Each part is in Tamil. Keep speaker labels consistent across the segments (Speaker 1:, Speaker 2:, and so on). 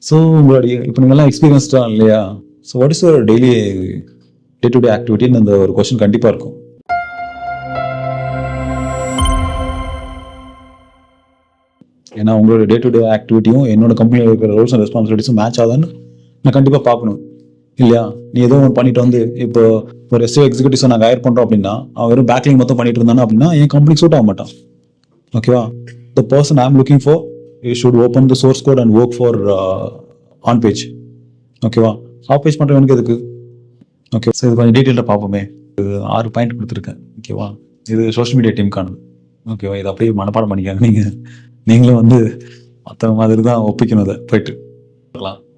Speaker 1: ஸோ உங்களுடைய இப்போ நீங்கள்லாம் எக்ஸ்பீரியன்ஸ்டா இல்லையா? So what is your daily day to day ஆக்டிவிட்டின்னு அந்த ஒரு கொஸ்டின் கண்டிப்பாக இருக்கும். ஏன்னா உங்களோட டே டு டே ஆக்டிவிட்டியும் என்னோட கம்பெனியில் இருக்கிற ரோல்ஸ் அண்ட் ரெஸ்பான்சிபிலிட்டிஸும் மேட்ச் ஆகுதான்னு நான் கண்டிப்பாக பார்க்கணும் இல்லையா? நீ ஏதோ ஒன்று பண்ணிட்டு வந்து இப்போ ஒரு எஸ்ஏ எக்ஸிக்யூட்டிவ்ஸை நாங்கள் ஹயர் பண்ணுறோம் அப்படின்னா அவன் வெறும் பேக்லிங் மொத்தம் பண்ணிட்டு இருந்தானா அப்படின்னா என் கம்பெனிக்கு சூட் ஆக மாட்டான். ஓகேவா? The person I am looking for you should open the source code and work for on page. ஓகேவா? ஆஃப் பேஜ் பண்ணுறவனுக்கு எதுக்கு? ஓகே, ஸோ இது கொஞ்சம் டீட்டெயிலாக பார்ப்போமே. 6 பாயிண்ட் கொடுத்துருக்கேன். ஓகேவா? இது சோஷியல் மீடியா டீமுக்கானது. ஓகேவா? இது அப்படியே மனப்பாடம் பண்ணிக்காங்க. நீங்களும் வந்து மற்ற மாதிரி தான் ஒப்பிக்கணும். அதை போயிட்டு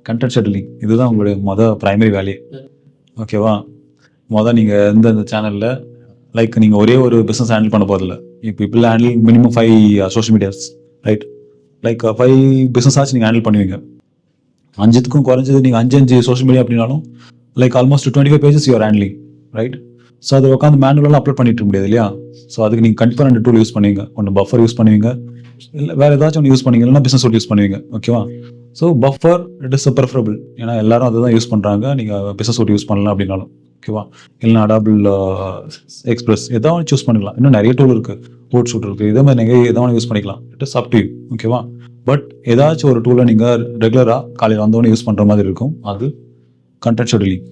Speaker 1: கண்டென்ட் ஷெட்யூலிங் இதுதான் உங்களுடைய ப்ரைமரி வேலையே. ஓகேவா? நீங்கள் எந்த சேனலில் லைக் நீங்கள் ஒரே ஒரு பிஸ்னஸ் ஹேண்டில் பண்ண போதில்லை. இப்போ இப்படி handle minimum 5 social medias, right? Like 5 business ஆச்சு நீங்கள் ஹேண்டில் பண்ணுவீங்க. 5க்கும் குறைஞ்சது நீங்கள் 5 சோஷியல் மீடியா அப்படின்னாலும் like almost 25 pages you're handling, right? So அதை உட்காந்து மேனுவலாக அப்லோட் பண்ணிட்டு இருக்க முடியாது இல்லையா? ஸோ அதுக்கு நீங்கள் கண்டிப்பாக 2 டூல் யூஸ் பண்ணுவீங்க. ஒன்று பஃபர் யூஸ் பண்ணுவீங்க, இல்லை வேறு ஏதாச்சும் ஒன்று யூஸ் பண்ணுவீங்க, இல்லைனா பிஸ்னஸ் சூட் யூஸ் பண்ணுவீங்க. ஓகேவா? So buffer it is preferable. ஏன்னா எல்லாரும் அதை தான் யூஸ் பண்ணுறாங்க. நீங்கள் பிஸ்னஸ் சூட் யூஸ் பண்ணலாம் அப்படின்னாலும் ஓகேவா? இல்லைனா அடாபிள் எக்ஸ்பிரஸ் ஏதாவது சூஸ் பண்ணிக்கலாம். இன்னும் நிறைய டூல் இருக்குது, கோட் ஷூட் இருக்குது. இதே மாதிரி நீங்கள் எதாவது யூஸ் பண்ணிக்கலாம். It is up to you. ஓகேவா? பட் ஏதாச்சும் ஒரு டூலை நீங்கள் ரெகுலராக காலையில் வந்தோடனே யூஸ் பண்ணுற மாதிரி இருக்கும். அது கண்டென்ட் ஷெட்யூலிங்.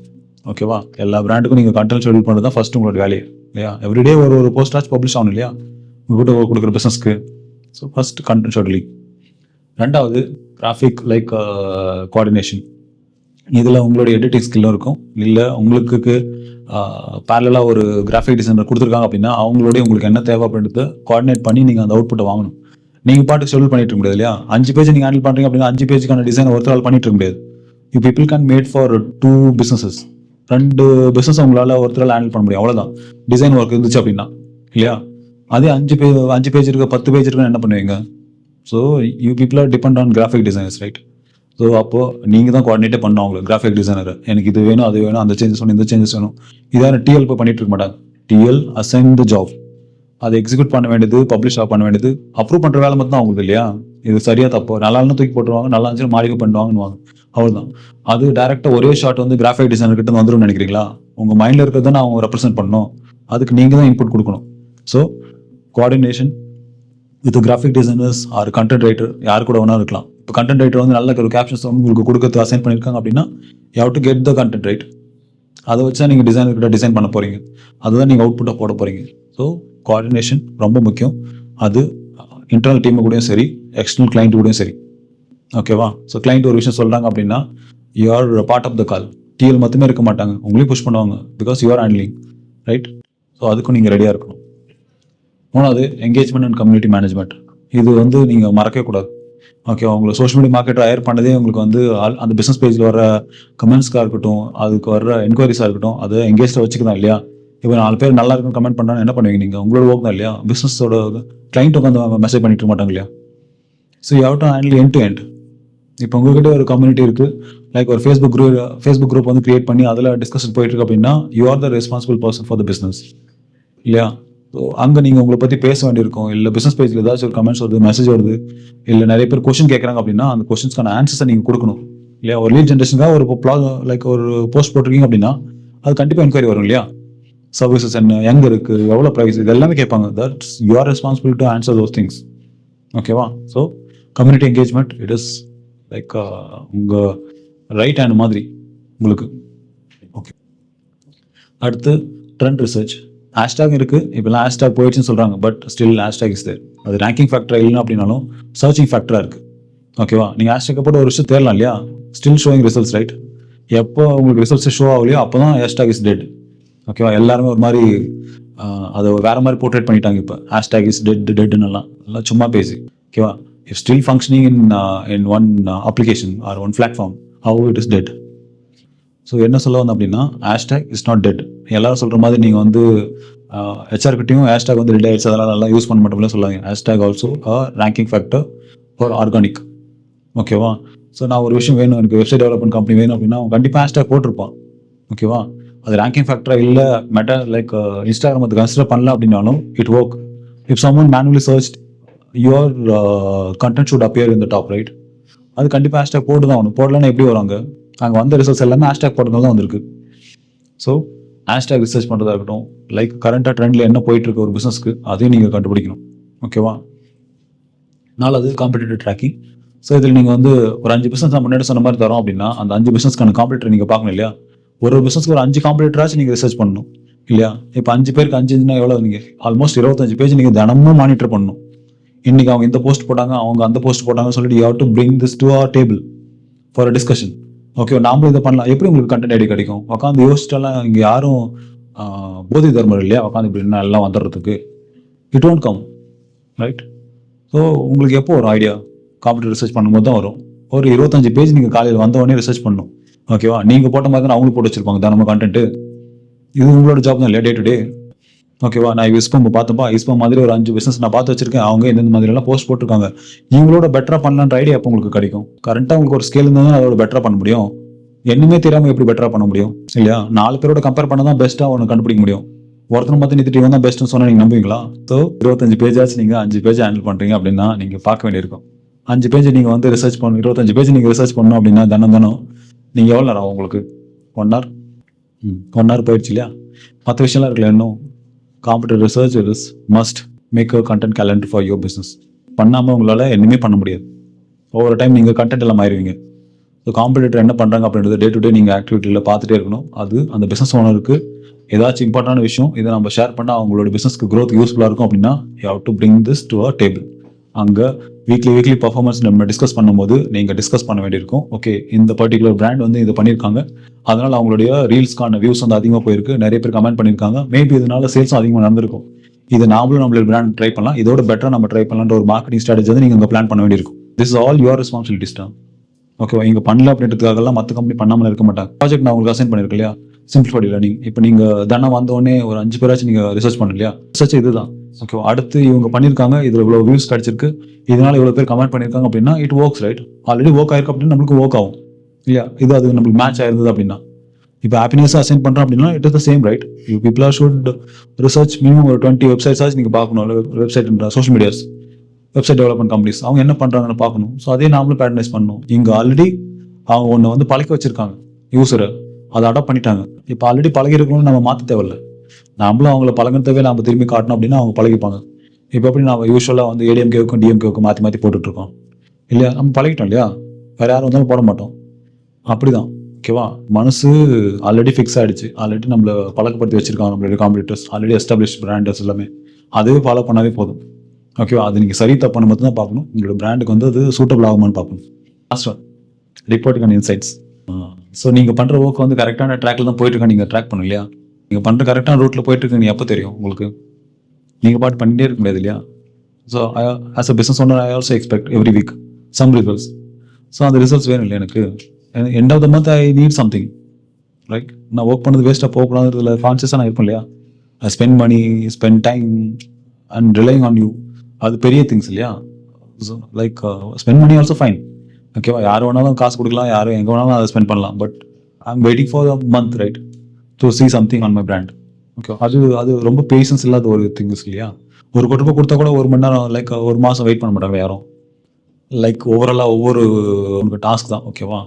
Speaker 1: ஓகேவா? எல்லா பிராண்டுக்கும் நீங்கள் கண்டென்ட் ஷெட்யூல் பண்ணுறது தான் ஃபர்ஸ்ட் உங்களோட வேலையே இல்லையா? எவ்ரிடே ஒரு போஸ்டாச்சு பப்ளிஷ் ஆகணும் இல்லையா உங்கள்கிட்ட கொடுக்குற பிஸ்னஸ்க்கு. So first content scheduling. 2வது கிராஃபிக் லைக் கோஆர்டினேஷன். இதில் உங்களுடைய எடிட்டிங் ஸ்கில்லும் இருக்கும். இல்லை உங்களுக்கு பேரலாக ஒரு கிராஃபிக் டிசைனர் கொடுத்துருக்காங்க அப்படின்னா அவங்களோடய உங்களுக்கு என்ன தேவை அப்படின்றத கோஆர்டினேட் பண்ணி நீங்கள் அந்த அவுட்புட்டை வாங்கணும். நீங்கள் பாட்டு ஷெட்யூல் பண்ணிட்டு இருக்க முடியாது இல்லையா? 5 பேஜ் நீங்கள் ஹேண்டில் பண்ணுறீங்க அப்படின்னா 5 பேஜுக்கான டிசைன் ஒருத்தரால் பண்ணிட்டு இருக்க முடியாது. You people can made for 2 businesses. 2 business உங்களால் ஒருத்தரால் ஹேண்டில் பண்ண முடியும். அவ்வளோதான் டிசைன் ஒர்க் இருந்துச்சு அப்படின்னா இல்லையா? அதே 5 பேஜ் இருக்க 10 பேஜ் இருக்குன்னு என்ன பண்ணுவீங்க? So you people are depend on graphic designers, right? So அப்போது நீங்கள் தான் கோஆர்டினேட்டே பண்ணணும் அவங்களுக்கு. கிராஃபிக் டிசைனர் எனக்கு இது வேணும், அது வேணும், அந்த சேஞ்சஸ் வேணும், இந்த சேஞ்சஸ் வேணும். இதான டிஎல் இப்போ பண்ணிட்டு இருக்க மாட்டாங்க. டிஎல் அசைன் த ஜாப், அதை எக்ஸிக்யூட் பண்ண வேண்டியது, பப்ளிஷ் பண்ண வேண்டியது, அப்ரூவ் பண்ணுற வேலை மட்டும் தான் அவங்களுக்கு இல்லையா? இது சரியாக தப்போ நல்லா தூக்கி போட்டுருவாங்க, நல்லா இருந்துச்சு மாடிஃபை பண்ணுவாங்கன்னு அவ்வளோதான். அது டேரெக்டாக ஒரே ஷாட் வந்து கிராஃபிக் டிசைனர் கிட்ட வந்துடும் நினைக்கிறீங்களா? உங்கள் மைண்டில் இருக்கிறது தான் அவங்க ரெப்ரசென்ட் பண்ணணும். அதுக்கு நீங்கள் தான் இன்புட் கொடுக்கணும். So coordination with graphic designers or content writer யார் கூட வேணா இருக்கலாம். இப்போ கண்டென்ட் ரைட்டர் வந்து நல்ல ஒரு கேப்ஷன்ஸ் உங்களுக்கு கொடுக்கறது அசைன் பண்ணியிருக்காங்க அப்படின்னா you have to get the content right. அதை வச்சா நீங்கள் டிசைனர்கிட்ட டிசைன் பண்ண போகிறீங்க. அதுதான் நீங்கள் அவுட்புட்டாக போட போகிறீங்க. ஸோ கோஆர்டினேஷன் ரொம்ப முக்கியம். அது இன்டர்னல் டீமு கூடயும் சரி, எக்ஸ்டர்னல் கிளைண்ட் கூடயும் சரி. ஓகேவா? ஸோ கிளைண்ட் ஒரு விஷயம் சொல்கிறாங்க அப்படின்னா you are part of the call. TL மட்டுமே இருக்க மாட்டாங்க, உங்களையும் புஷ் பண்ணுவாங்க. Because you are handling, right? So அதுக்கும் நீங்கள் ரெடியாக இருக்கணும். 3வது என்கேஜ்மெண்ட் அண்ட் கம்யூனிட்டி மேனேஜ்மெண்ட். இது வந்து நீங்கள் மறக்கவே கூடாது. ஓகே, உங்களை சோஷியல் மீடியா மார்க்கெட்டர் ஹயர் பண்ணதே உங்களுக்கு வந்து அந்த பிஸ்னஸ் பேஜில் வர கமெண்ட்ஸ்க்காக இருக்கட்டும், அதுக்கு வர என்கொயரிஸாக இருக்கட்டும், அதை எங்கேஜாக வச்சுக்கலாம் இல்லையா? இப்போ 4 பேர் நல்லா இருக்குன்னு கமெண்ட் பண்ணாலும் என்ன பண்ணுவீங்க? நீங்கள் உங்களோட ஒர்க் தான் இல்லையா? பிஸ்னஸோட கிளைண்ட் உட்காந்து மெசேஜ் பண்ணிட்டு இருக்க மாட்டாங்க இல்லையா? So you have to handle end to end. இப்போ உங்ககிட்ட ஒரு கம்யூனிட்டி இருக்குது, லைக் ஒரு ஃபேஸ்புக் குரூப் வந்து கிரியேட் பண்ணி அதில் டிஸ்கஷன் போயிட்டு இருக்கு அப்படின்னா you R the responsible person for the business இல்லையா? ஸோ அங்கே நீங்கள் உங்களை பற்றி பேச வேண்டியிருக்கும். இல்லை பிஸ்னஸ் பேஜில் ஏதாச்சும் ஒரு கமெண்ட்ஸ் வருது, மெசேஜ் வருது, இல்லை நிறைய பேர் கொஸ்டின் கேட்குறாங்க அப்படின்னா அந்த கொஸ்டின்ஸ்க்கான ஆன்சர்ஸை நீங்கள் கொடுக்கணும் இல்லையா? ஒரு லீட் ஜென்ரேஷனுக்காக லைக் ஒரு போஸ்ட் போட்டிருக்கீங்க அப்படின்னா அது கண்டிப்பாக என்கொயரி வரும் இல்லையா? சர்வீசஸ் என்ன, எங்கே இருக்குது, எவ்வளோ ப்ரைஸ், இது எல்லாமே கேட்பாங்க. That's you are responsible to answer those things. ஓகேவா? So community engagement it is like உங்கள் ரைட் ஹேண்ட் மாதிரி உங்களுக்கு. ஓகே, அடுத்து ட்ரெண்ட் ரிசர்ச். ஹேஷ்டாக் இருக்குது. இப்போலாம் ஹேஷ்டாக் போயிடுச்சுன்னு சொல்கிறாங்க, but still hashtag is there. அது ரேங்கிங் ஃபேக்டராக இல்லைன்னா அப்படின்னாலும் சர்ச்சிங் ஃபேக்டராக இருக்குது. ஓகேவா? நீங்கள் ஹேஷ்டாக்கை போட்டு ஒரு விஷயம் தேடலாம் இல்லையா? Still showing results, right? எப்போ உங்களுக்கு ரிசல்ட்ஸ் ஷோ ஆகலையோ அப்போ தான் ஹேஷ்டாக் இஸ் டெட். ஓகேவா? எல்லாருமே ஒரு மாதிரி அதை வேறு மாதிரி போர்ட்ரேட் பண்ணிட்டாங்க. இப்போ ஹேஷ்டாக் இஸ் டெட்னு எல்லாம் சும்மா பேசி. ஓகேவா? If still functioning in one application or one platform, how it is dead. So என்ன சொல்ல வந்தோம் அப்படின்னா ஹேஷ்டாக் இஸ் நாட் டெட். எல்லாரும் சொல்கிற மாதிரி நீங்கள் வந்து ஹெச்ஆர்கிட்டையும் ஹேஷ்டாக் வந்து டெட் ஆகிடுச்சு அதெல்லாம் நல்லா யூஸ் பண்ண மாட்டோம்ல சொல்லாங்க. Hashtag also ranking factor for organic. ஓகேவா? ஸோ நான் ஒரு விஷயம் வேணும், எனக்கு வெப்சைட் டெவலப்மெண்ட் கம்பெனி வேணும் அப்படின்னா அவன் கண்டிப்பாக ஹேஷ்டாக் போட்டிருப்பான். ஓகேவா? அது ரேங்கிங் ஃபேக்டராக இல்லை, லைக் இன்ஸ்டாகிராம் அது கன்சிடர் பண்ணல அப்படின்னாலும் it work. If someone manually search your content should appear in the top, right? அது கண்டிப்பாக ஹேஷ்டேக் போட்டு தான் ஆகணும். போடலன்னா எப்படி வரும்? அங்கே வந்த ரிசல்ட்ஸ் எல்லாமே ஹேஷ்டேக் போட்டதால தான் வந்திருக்கு. ஸோ ஹேஷ்டேக் ரிசர்ச் பண்ணுறதா இருக்கட்டும், லைக் கரண்ட்டாக ட்ரெண்டில் என்ன போயிட்டு இருக்கு ஒரு பிஸ்னஸ்க்கு, அதையும் நீங்கள் கண்டுபிடிக்கணும். ஓகேவா? நாலாவது காம்படிட்டிவ் ட்ராக்கிங். ஸோ இதில் நீங்கள் வந்து ஒரு 5 பிஸ்னஸ் நான் முன்னாடி சொன்ன மாதிரி தரோம் அப்படின்னா, அந்த 5 பிஸ்னஸ்க்கான காம்படிட்டர் நீங்கள் பார்க்கணும் இல்லையா? ஒரு பிஸ்னஸ்க்கு ஒரு 5 காம்படிட்டராச்சும் நீங்கள் ரிசர்ச் பண்ணணும் இல்லையா? இப்போ 5 பேருக்கு 5 எவ்வளோ? நீங்கள் ஆல்மோஸ்ட் 25 பேஜ் நீங்கள் தினமும் மானிட்டர் பண்ணணும். இன்னைக்கு அவங்க இந்த போஸ்ட் போட்டாங்க, அவங்க அந்த போஸ்ட் போட்டாங்கன்னு சொல்லிட்டு you have to bring this to our table for discussion. Okay, நாமளும் இதை பண்ணலாம். எப்படி உங்களுக்கு கண்டென்ட் ஐடி கிடைக்கும்? உட்காந்து யோசிச்சாலாம் இங்கே யாரும் போதி தர்மர் இல்லையா? உட்காந்து இப்படி எல்லாம் வந்துடுறதுக்கு it won't come, right? So உங்களுக்கு எப்போ ஒரு ஐடியா காம்படிட்டிவ் ரிசர்ச் பண்ணும்போது தான் வரும். ஒரு 25 பேஜ் நீங்கள் காலையில் வந்தவொடனே ரிசர்ச் பண்ணணும். ஓகேவா? நீங்கள் போட்ட மாதிரி தான் அவங்களுக்கு போட்டு வச்சிருப்பாங்க தான் நம்ம கண்டென்ட். இது உங்களோட ஜாப் தான் இல்லையா, டே டு டே. ஓகேவா? நான் இஸ்பம் பார்த்தப்பா, இஸ்பம் மாதிரி ஒரு 5 பிஸ்னஸ் நான் பார்த்து வச்சிருக்கேன். அவங்க எந்தெந்த மாதிரிலாம் போஸ்ட் போட்டிருக்காங்க. இவங்களோட பெட்டராக பண்ணலான்ற ஐடியா எப்போ உங்களுக்கு கிடைக்கும்? கரெக்டாக உங்களுக்கு ஒரு ஸ்கேல் இருந்தால் தான் அதோட பெட்டராக பண்ண முடியும். என்னமே தெரியாமல் எப்படி பெட்டராக பண்ண முடியும் இல்லையா? 4 பேரோட கம்பேர் பண்ண தான் பெஸ்ட்டாக ஒன்று கண்டுபிடிக்க முடியும். ஒருத்தனை பார்த்து நிறுத்திட்டு இவன் தான் பெஸ்ட்னு சொன்னால் நீங்கள் நம்புவீங்களா? ஸோ 25 பேஜாச்சு நீங்கள் 5 பேஜ் ஹேண்டில் பண்ணுறீங்க அப்படின்னா நீங்கள் பார்க்க வேண்டியிருக்கும். 5 பேஜ் நீங்கள் வந்து ரிசர்ச் பண்ணணும். 25 பேஜ் நீங்கள் ரிசர்ச் பண்ணணும் அப்படின்னா தினம் நீங்கள் எவ்வளோ நேரம் ஆகும் உங்களுக்கு? 1 hour. 1 hour போயிடுச்சு இல்லையா? மற்ற விஷயம்லாம் இருக்குல்ல. இன்னும் competitive research is must make a content calendar for your business. பண்ணாமல் உங்களால் என்னமே பண்ண முடியாது. ஒவ்வொரு டைம் நீங்கள் கண்டென்ட் எல்லாம் ஆயிடுவீங்க. ஸோ காம்படிட்டர் என்ன பண்ணுறாங்க அப்படின்றது டே டு டே நீங்கள் ஆக்டிவிட்டியில் பார்த்துட்டே இருக்கணும். அது அந்த பிஸ்னஸ் ஓனருக்கு ஏதாச்சும் இம்பார்ட்டான விஷயம் இதை நம்ம ஷேர் பண்ணால் அவங்களோட பிஸ்னஸ்க்கு க்ரோத் யூஸ்ஃபுல்லாக இருக்கும் அப்படின்னா you have to bring this to a table. அங்கே வீக்லி பர்ஃபார்மன்ஸ் நம்ம டிஸ்கஸ் பண்ணும்போது நீங்கள் டிஸ்கஸ் பண்ண வேண்டியிருக்கும். ஓகே, இந்த பர்டிகுலர் பிராண்ட் வந்து இதை பண்ணியிருக்காங்க, அதனால் அவங்களுடைய ரீல்ஸ்க்கான வியூஸ் வந்து அதிகமாக போயிருக்கு, நிறைய பேர் கமெண்ட் பண்ணியிருக்காங்க, மேபி இதனால சேல்ஸும் அதிகமாக நடந்திருக்கும். இது நாமளும் நம்மளோட பிராண்ட் ட்ரை பண்ணலாம், இதோட பெட்டராக நம்ம ட்ரை பண்ணலான்ற ஒரு மார்க்கெட்டிங் ஸ்ட்ராட்டஜி வந்து நீங்கள் இங்கே பிளான் பண்ண வேண்டியிருக்கும். This is all your responsibilities தான். ஓகேவா? இங்கே பண்ணல அப்படின்றதுக்காகலாம் மற்ற கம்பெனி பண்ணாமல் இருக்க மாட்டாங்க. ப்ராஜெக்ட் நான் உங்களுக்கு அசைன் பண்ணியிருக்கேன் இல்லையா, சிம்பிளிஃபைட் லேர்னிங். இப்போ நீங்கள் தானே வந்தோடனே ஒரு 5 பேராச்சும் நீங்கள் ரிசர்ச் பண்ணல இல்லையா? ரிசர்ச் இதுதான். ஓகேவா? அடுத்து இவங்க பண்ணியிருக்காங்க, இதில் இவ்வளோ வியூஸ் கிடைச்சிருக்கு, இதனால இவ்வளோ பேர் கமெண்ட் பண்ணியிருக்காங்க அப்படின்னா it works, right? Already work ஆயிருக்கு அப்படின்னு நம்மளுக்கு ஒர்க் ஆகும் இல்லையா? இது அது நம்மளுக்கு மேட்ச் ஆயிருந்தது அப்படின்னா, இப்போ ஹாப்பினஸாக அசைன் பண்ணுறோம் அப்படின்னா it is the same, right? You people are should research minimum ஒரு 20 வெப்சைட்ஸ் ஆச்சு நீங்கள் பார்க்கணும். Website social medias, website development companies அவங்க என்ன பண்ணுறாங்கன்னு பார்க்கணும். ஸோ அதே நாமளும் பேட்டர்னைஸ் பண்ணணும். இங்கே ஆல்ரெடி அவங்க ஒன்று வந்து பழக்க வச்சிருக்காங்க யூஸரை, அதை அடாப்ட் பண்ணிட்டாங்க. இப்போ ஆல்ரெடி பழகி இருக்கணும்னு நம்ம மாற்ற தேவையில்லை. நம்மளும் அவங்கள பழகிறதவே நம்ம திரும்பி காட்டணும் அப்படின்னா அவங்க பழகிப்பாங்க. இப்போ எப்படி நம்ம யூஸ்வலாக வந்து ஏடிஎம்கேவுக்கும் டிஎம்கேவுக்கும் மாற்றி போட்டுட்ருக்கோம் இல்லையா? நம்ம பழகிட்டோம் இல்லையா? வேறு யாரும் வந்தாலும் போட மாட்டோம். அப்படி தான். ஓகேவா? மனசு ஆல்ரெடி ஃபிக்ஸ் ஆகிடுச்சு, ஆல்ரெடி நம்மளை பழக்கப்படுத்தி வச்சிருக்காங்க நம்மளுடைய காம்படிட்டர்ஸ், ஆல்ரெடி எஸ்டாப்ளிஷ் பிராண்டர்ஸ் எல்லாமே. அதுவே ஃபாலோ பண்ணாவே போதும். ஓகேவா? அது நீங்கள் சரி தப்பான மட்டும் தான் பார்க்கணும். உங்களோட பிராண்டுக்கு வந்து அது சூட்டபிள் ஆகுமான்னு பார்க்கணும். Last one, reporting and insights. So நீங்கள் பண்ணுற ஒர்க் வந்து கரெக்டான ட்ராக்ல தான் போயிட்டுருக்கா, நீங்கள் ட்ராக் பண்ணணும் இல்லையா? நீங்கள் பண்ணுற கரெக்டான ரூட்டில் போயிட்டுருக்கு எப்போ தெரியும் உங்களுக்கு? நீங்கள் பாட்டு பண்ணிட்டே இருக்க முடியாது இல்லையா? So as a business owner I also expect every week some results. So அந்த ரிசல்ட்ஸ் வேணும் இல்லையா எனக்கு? End of the month I need something, right? நான் ஒர்க் பண்ணது வேஸ்ட்டாக போகக்கூடாதுல கான்சியஸாக நான் இருப்பேன் இல்லையா? I spend money, spend time and relying on you. அது பெரிய திங்ஸ் இல்லையா? So like spend money also fine. ஓகேவா? யார் வேணாலும் காசு கொடுக்கலாம், யாரும் எங்கே வேணாலும் அதை ஸ்பெண்ட் பண்ணலாம். But I am waiting for the month, right, to see something on my brand. Okay, அது ரொம்ப பேஷன்ஸ் இல்லாத ஒரு திங்ஸ் இல்லையா? ஒரு கோடி ரூபாய் கொடுத்தா கூட 1 மணி நேரம், லைக் 1 மாதம் வெயிட் பண்ண மாட்டாங்க யாரும். லைக் ஓவராலாக ஒவ்வொரு உங்களுக்கு டாஸ்க் தான். ஓகேவா?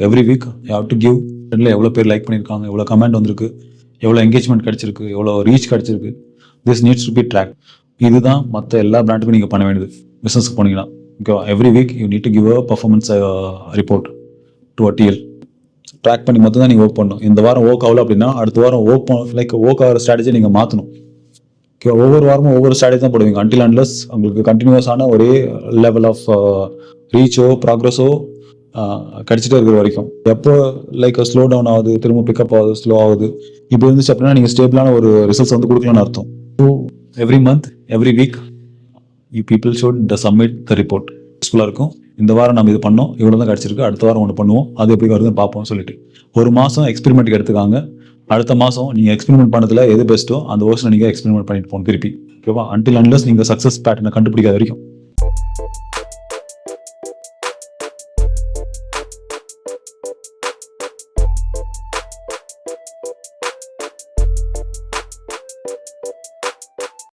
Speaker 1: Every week you have to give. எவ்வளோ பேர் லைக் பண்ணியிருக்காங்க, எவ்வளோ கமெண்ட் வந்திருக்கு, எவ்வளோ என்கேஜ்மெண்ட் கிடச்சிருக்கு, எவ்வளோ ரீச் கிடச்சிருக்கு, this needs to be track. இதுதான் மற்ற எல்லா பிராண்டுக்கும் நீங்கள் பண்ண வேண்டியது பிஸ்னஸ்க்கு போனீங்கன்னா. ஓகேவா? Every week you need to give a performance report to a TL. Track பண்ணி மட்டும் தான் நீங்கள் ஒர்க் பண்ணணும். இந்த வாரம் ஒர்க் ஆகல அப்படின்னா அடுத்த வாரம் ஒர்க் ஆகிற ஸ்ட்ராட்டஜி நீங்கள் மாற்றணும். ஓகே, ஒவ்வொரு வாரமும் ஒவ்வொரு ஸ்ட்ராட்டஜி தான் போடுவீங்க அன்டில் அன்லெஸ் உங்களுக்கு கண்டினியூஸான ஒரே லெவல் ஆஃப் ரீச்சோ ப்ராக்ரஸோ கிடச்சிட்டே இருக்கிற வரைக்கும். எப்போ லைக் ஸ்லோ டவுன் ஆகுது, திரும்ப பிக்கப் ஆகுது, ஸ்லோ ஆகுது, இப்போ இருந்துச்சு அப்படின்னா நீங்கள் ஸ்டேபிளான ஒரு ரிசல்ட்ஸ் வந்து கொடுக்கலான்னு அர்த்தம். So every month every week you people should submit the report. யூஸ்ஃபுல்லாக இருக்கும். இந்த வாரம் நம்ம இது பண்ணோம், இவ்வளோ தான் கிடச்சிருக்கு, அடுத்த வாரம் ஒன்று பண்ணுவோம், அது எப்படி வருதுன்னு பார்ப்போம் சொல்லிட்டு 1 மாதம் எக்ஸ்பெரிமெண்ட்டுக்கு எடுத்துக்காங்க. அடுத்த மாதம் நீங்கள் எக்ஸ்பெரிமெண்ட் பண்ணதில் எது பெஸ்ட்டோ அந்த வருஷம் நீங்கள் எக்ஸ்பெரிமெண்ட் பண்ணிட்டு போகணும் திருப்பி. ஓகேவா? அன்டில் அன்லெஸ் நீங்கள் சக்ஸஸ் பேட்டர்னை கண்டுபிடிக்காத வரைக்கும்.